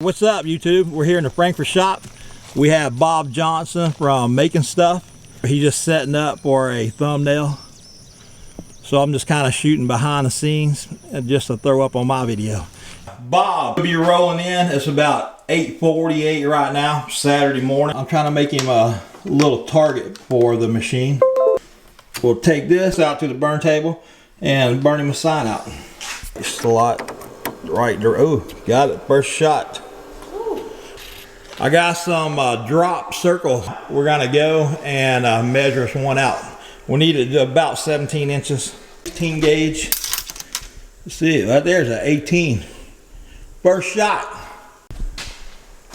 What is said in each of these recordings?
What's up, YouTube? We're here in the Frankfort shop. We have Bob Johnson from Making Stuff. He's just setting up for a thumbnail. So I'm just kind of shooting behind the scenes and just to throw up on my video. Bob will be rolling in. It's about 8:48 right now, Saturday morning. I'm trying to make him a little target for the machine. We'll take this out to the burn table and burn him a sign out. Slot right there. Oh, got it. First shot. I got some drop circle. We're gonna go and measure us one out. We need it about 17 inches. 18 gauge. Let's see, right there's an 18. First shot.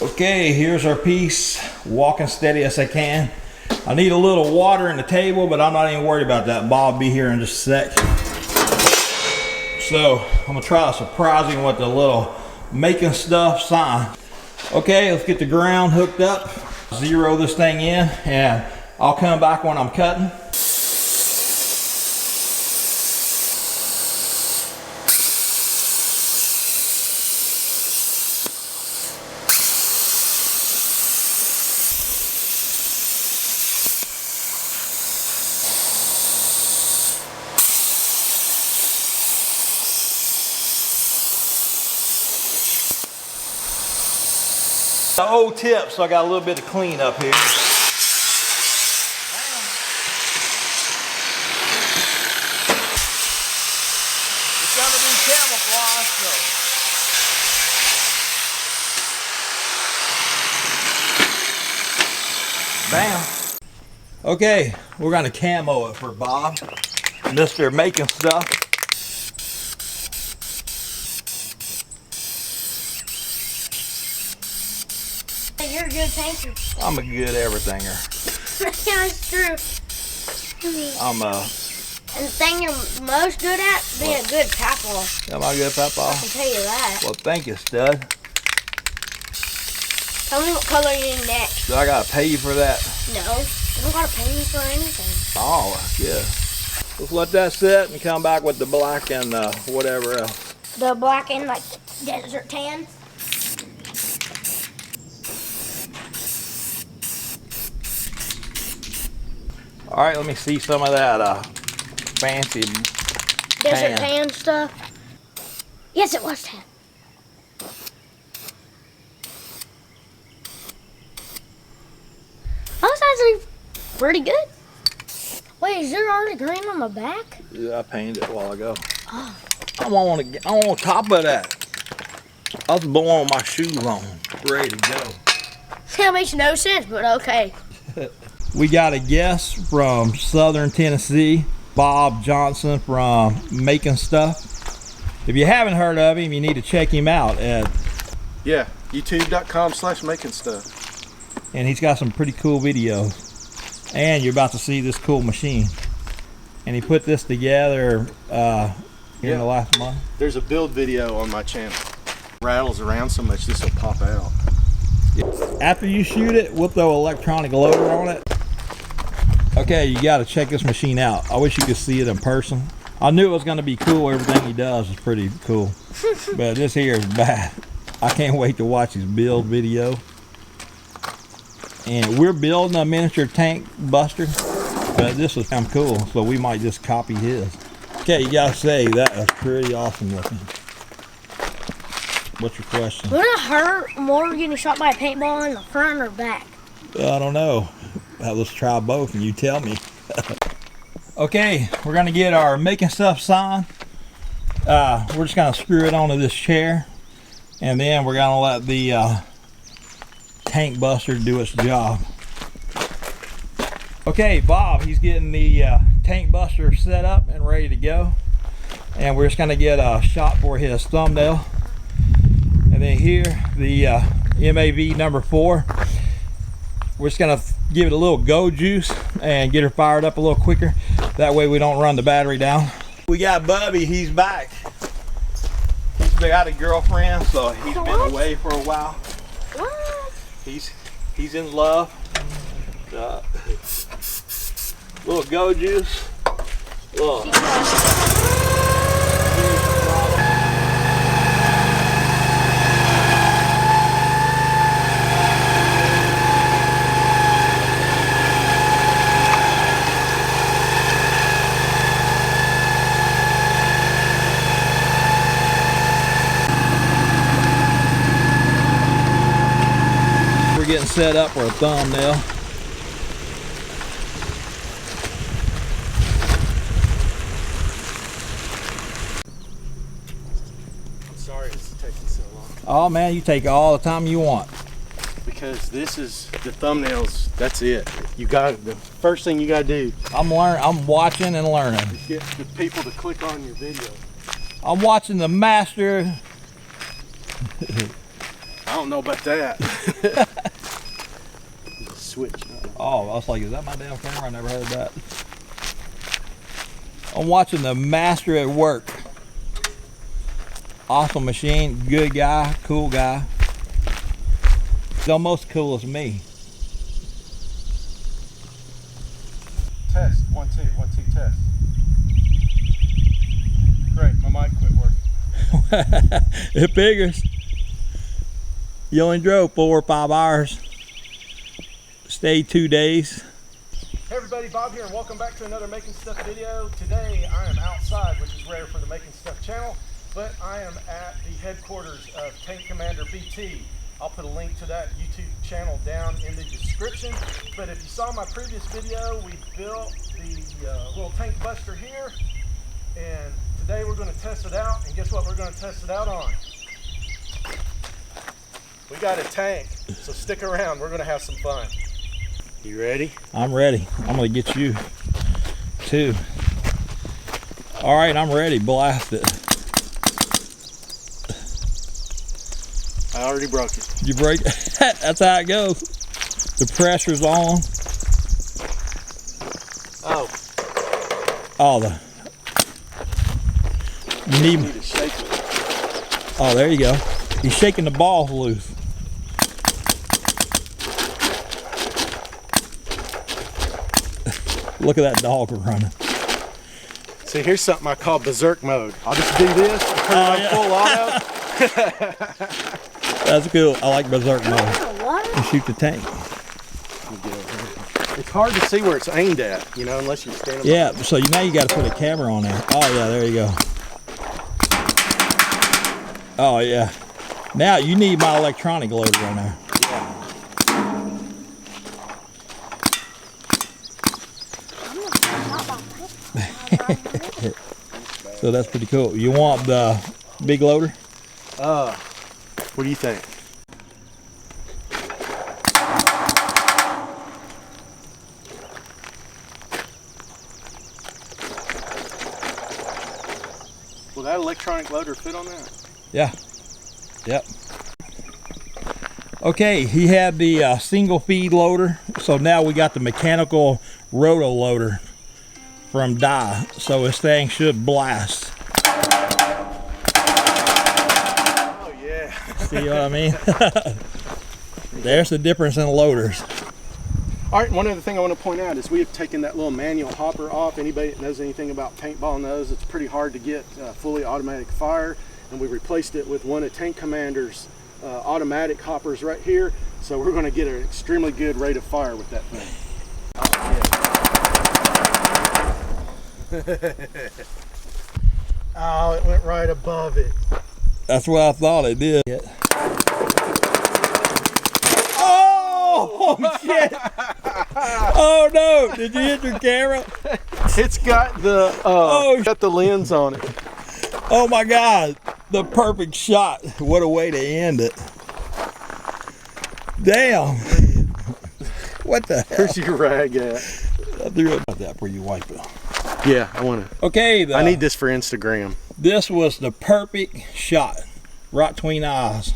Okay, here's our piece. Walking steady as I can. I need a little water in the table, but I'm not even worried about that. Bob will be here in just a sec. So I'm gonna try to surprise him with the little Making Stuff sign. Okay, let's get the ground hooked up, zero this thing in, and I'll come back when I'm cutting. The old tip, so I got a little bit of clean up here. It's gonna be camouflage, so. Bam. Okay, we're gonna camo it for Bob, Mr. Making Stuff. You're a good painter. I'm a good everythinger. Yeah, it's true. I'm And the thing you're most good at, being a good papaw. Am I a good papaw? I can tell you that. Well, thank you, stud. Tell me what color you need next. Do I gotta pay you for that? No, you don't gotta pay me for anything. Oh, that's good. Let's let that sit and come back with the black and whatever else. The black and like desert tan. All right, let me see some of that fancy Desert tan stuff. Yes, it was tan. That was actually pretty good. Wait, is there already green on the back? Yeah, I painted it a while ago. Oh. I want top of that. I was blowing with my shoes on, ready to go. That makes no sense, but okay. We got a guest from Southern Tennessee, Bob Johnson from Making Stuff. If you haven't heard of him, you need to check him out at youtube.com/makingstuff. And he's got some pretty cool videos. And you're about to see this cool machine. And he put this together in the last month. There's a build video on my channel. Rattles around so much this will pop out. After you shoot it, we'll throw an electronic loader on it. Okay, you got to check this machine out. I wish you could see it in person. I knew it was going to be cool. Everything he does is pretty cool. But this here is bad. I can't wait to watch his build video. And we're building a miniature tank buster. But this is kind of cool, so we might just copy his. Okay, you got to say, that is pretty awesome looking. What's your question? Would it hurt more getting shot by a paintball in the front or back? I don't know. Let's try both and you tell me. Okay, we're gonna get our Making Stuff sign. We're just gonna screw it onto this chair, and then we're gonna let the tank buster do its job. Okay, Bob, he's getting the tank buster set up and ready to go, and we're just gonna get a shot for his thumbnail. And then here, the MAV number 4. We're just gonna give it a little go juice and get her fired up a little quicker. That way we don't run the battery down. We got Bubby, he's back. He's got a girlfriend, so he's been away for a while. What? He's in love. Little go juice. Look. set up for a thumbnail. I'm sorry it's taking so long. Oh man, you take all the time you want. Because this is the thumbnails. That's it. You got the first thing you got to do I'm watching and learning. is get the people to click on your video. I'm watching the master. I don't know about that. Switch. Oh, I was like, is that my damn camera? I never heard that. I'm watching the master at work. Awesome machine, good guy, cool guy. He's almost cool as me. Test. 1 2 1 2 test. Great. My mic quit working. It figures. You only drove 4 or 5 hours. Stayed 2 days. Hey everybody, Bob here, and welcome back to another Making Stuff video. Today I am outside, which is rare for the Making Stuff channel, but I am at the headquarters of Tank Commander BT. I'll put a link to that YouTube channel down in the description. But if you saw my previous video, we built the little tank buster here, and today we're going to test it out. And guess what we're going to test it out on? We got a tank, so stick around. We're going to have some fun. You ready? I'm ready. I'm gonna get you too. All right, I'm ready. Blast it. I already broke it. You break it? That's how it goes. The pressure's on. Oh, Oh, you you need. need to shake it. Oh, there you go. He's shaking the balls loose. Look at that dog running. See, here's something I call berserk mode. I'll just do this and turn it on full auto. That's cool. I like berserk mode. What? You shoot the tank. It's hard to see where it's aimed at, you know, unless you're standing. Yeah, so now you got to put a camera on there. Oh yeah, there you go. Oh yeah. Now you need my electronic loader on there. So that's pretty cool. You want the big loader? What do you think? Will that electronic loader fit on that? Yeah. Yep. Okay, he had the single feed loader, so now we got the mechanical roto loader from Dye, so this thing should blast. Oh yeah. See what I mean? There's the difference in loaders. All right, one other thing I want to point out is we have taken that little manual hopper off. Anybody that knows anything about paintball knows it's pretty hard to get fully automatic fire, and we replaced it with one of Tank Commander's automatic hoppers right here. So we're going to get an extremely good rate of fire with that thing. Oh, it went right above it. That's what I thought it did. Oh shit! Oh no! Did you hit your camera? It's got the got the lens on it. Oh my God! The perfect shot. What a way to end it. Damn! What the hell? Where's your rag at? I threw it about that before you wipe it. Yeah, I want to. Okay, I need this for Instagram. This was the perfect shot, right between the eyes.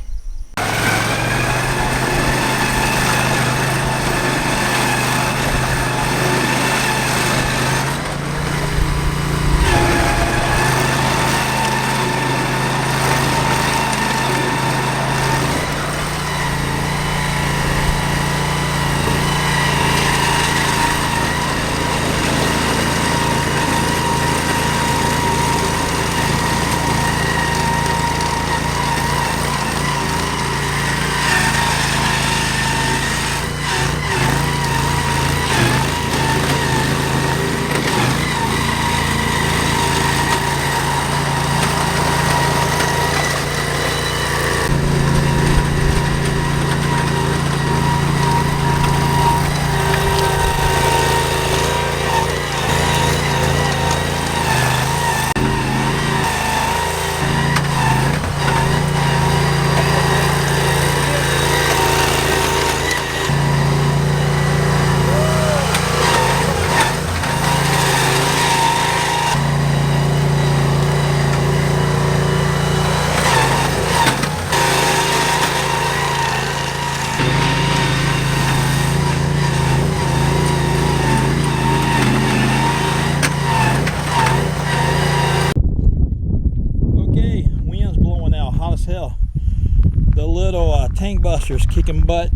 Buster's kicking butt.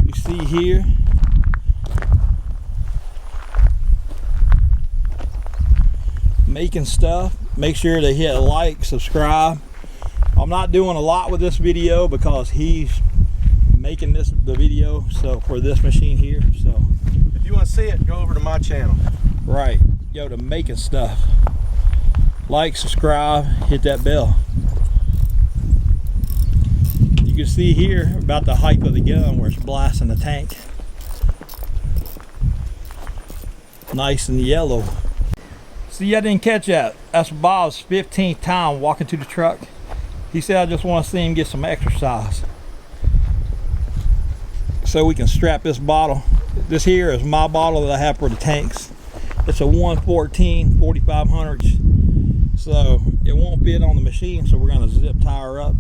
You see here. Making stuff. Make sure to hit like, subscribe. I'm not doing a lot with this video because he's making the video for this machine here. So If you want to see it, go over to my channel. right, go to Making Stuff. Like, subscribe, hit that bell. You can see here about the height of the gun where it's blasting the tank. Nice and yellow. See, I didn't catch that. That's Bob's 15th time walking to the truck. He said, I just want to see him get some exercise. So we can strap this bottle. This here is my bottle that I have for the tanks. It's a 114 4500s. So it won't fit on the machine, so we're going to zip tie her up.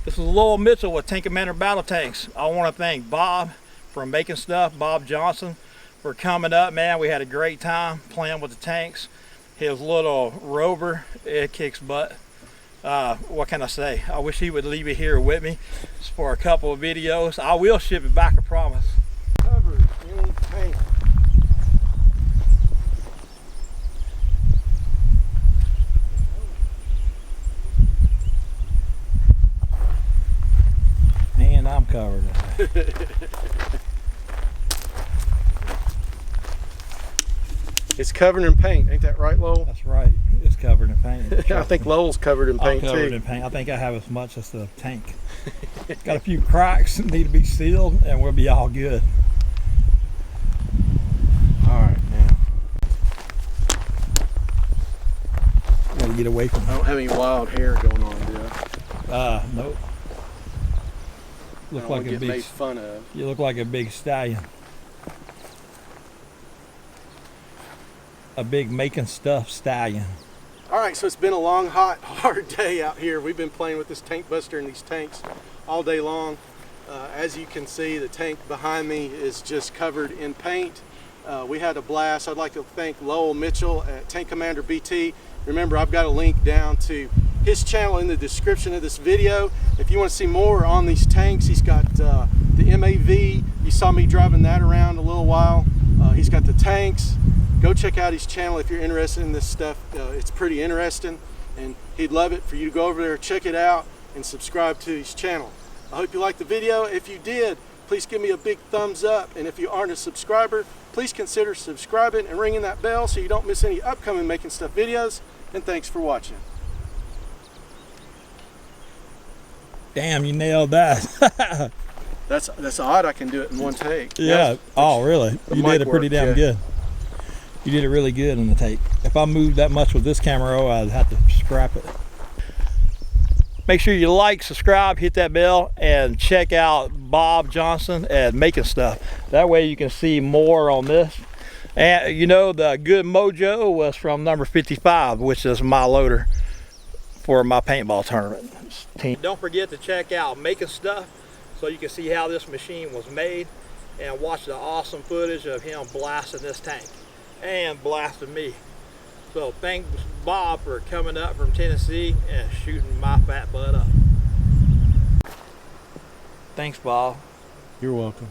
This is Lowell Mitchell with Tank Commander Battle Tanks. I want to thank Bob from Making Stuff, Bob Johnson, for coming up. Man, we had a great time playing with the tanks. His little Rover, it kicks butt. What can I say? I wish he would leave it here with me for a couple of videos. I will ship it back, I promise. Covered in paint. And I'm covered. It's covered in paint, ain't that right, Lowell? That's right. It's covered in paint. I think Lowell's covered in I'm paint covered too. in paint. I think I have as much as the tank. Got a few cracks that need to be sealed, and we'll be all good. All right, now. Gotta get away from I don't have any wild hair going on, do I? nope. I Look don't like wanna a get big. made fun of. You look like a big stallion. A big Making Stuff stallion. All right, so it's been a long, hot, hard day out here. We've been playing with this tank buster and these tanks all day long. As you can see, the tank behind me is just covered in paint. We had a blast. I'd like to thank Lowell Mitchell at Tank Commander BT. Remember, I've got a link down to his channel in the description of this video. If you want to see more on these tanks, he's got the MAV. You saw me driving that around a little while. He's got the tanks. Go check out his channel if you're interested in this stuff. It's pretty interesting, and he'd love it for you to go over there, check it out, and subscribe to his channel. I hope you liked the video. If you did, please give me a big thumbs up, and if you aren't a subscriber, please consider subscribing and ringing that bell so you don't miss any upcoming Making Stuff videos, and thanks for watching. Damn, you nailed that. That's odd I can do it in one take. Yeah. Oh, really? The You mic did it pretty work, damn yeah. good. You did it really good in the tape. If I moved that much with this camera, I'd have to scrap it. Make sure you like, subscribe, hit that bell, and check out Bob Johnson at Making Stuff. That way you can see more on this. And you know, the good mojo was from number 55, which is my loader for my paintball tournament team. Don't forget to check out Making Stuff so you can see how this machine was made and watch the awesome footage of him blasting this tank and blasting me. So thanks Bob for coming up from Tennessee and shooting my fat butt up. Thanks, Bob. You're welcome.